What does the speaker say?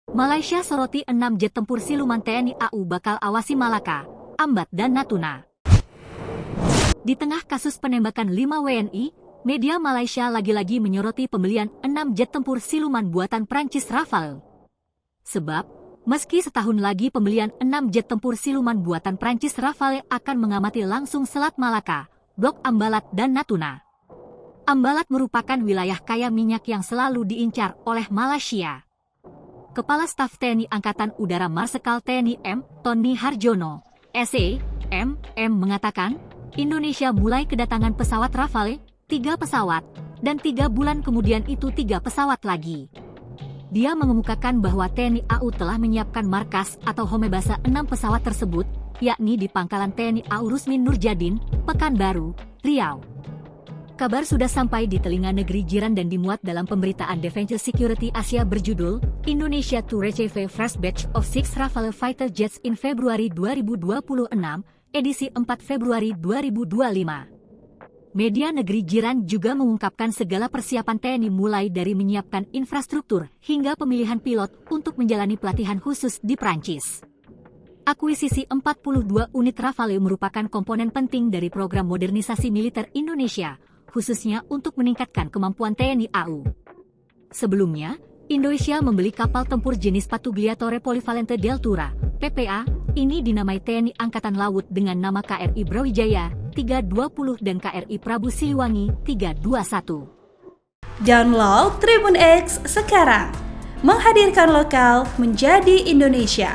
Malaysia soroti 6 jet tempur siluman TNI AU bakal awasi Malaka, Ambat dan Natuna. Di tengah kasus penembakan 5 WNI, media Malaysia lagi-lagi menyoroti pembelian 6 jet tempur siluman buatan Prancis Rafale. Sebab, meski setahun lagi pembelian 6 jet tempur siluman buatan Prancis Rafale akan mengamati langsung Selat Malaka, Blok Ambalat dan Natuna. Ambalat merupakan wilayah kaya minyak yang selalu diincar oleh Malaysia. Kepala Staf TNI Angkatan Udara Marsikal TNI M. Tony Harjono, SE, MM mengatakan, Indonesia mulai kedatangan pesawat Rafale, 3 pesawat, dan 3 bulan kemudian itu 3 pesawat lagi. Dia mengemukakan bahwa TNI AU telah menyiapkan markas atau homebase 6 pesawat tersebut, yakni di Pangkalan TNI AU Rusmin Nurjadin, Pekanbaru, Riau. Kabar sudah sampai di telinga negeri jiran dan dimuat dalam pemberitaan Defense Security Asia berjudul Indonesia to receive fresh batch of 6 Rafale fighter jets in Februari 2026, edisi 4 Februari 2025. Media negeri jiran juga mengungkapkan segala persiapan TNI mulai dari menyiapkan infrastruktur hingga pemilihan pilot untuk menjalani pelatihan khusus di Prancis. Akuisisi 42 unit Rafale merupakan komponen penting dari program modernisasi militer Indonesia, khususnya untuk meningkatkan kemampuan TNI AU. Sebelumnya, Indonesia membeli kapal tempur jenis Patrugliatore Polivalente Deltura, PPA, ini dinamai TNI Angkatan Laut dengan nama KRI Brawijaya 320 dan KRI Prabu Siliwangi 321. Download Tribun X sekarang, menghadirkan lokal menjadi Indonesia.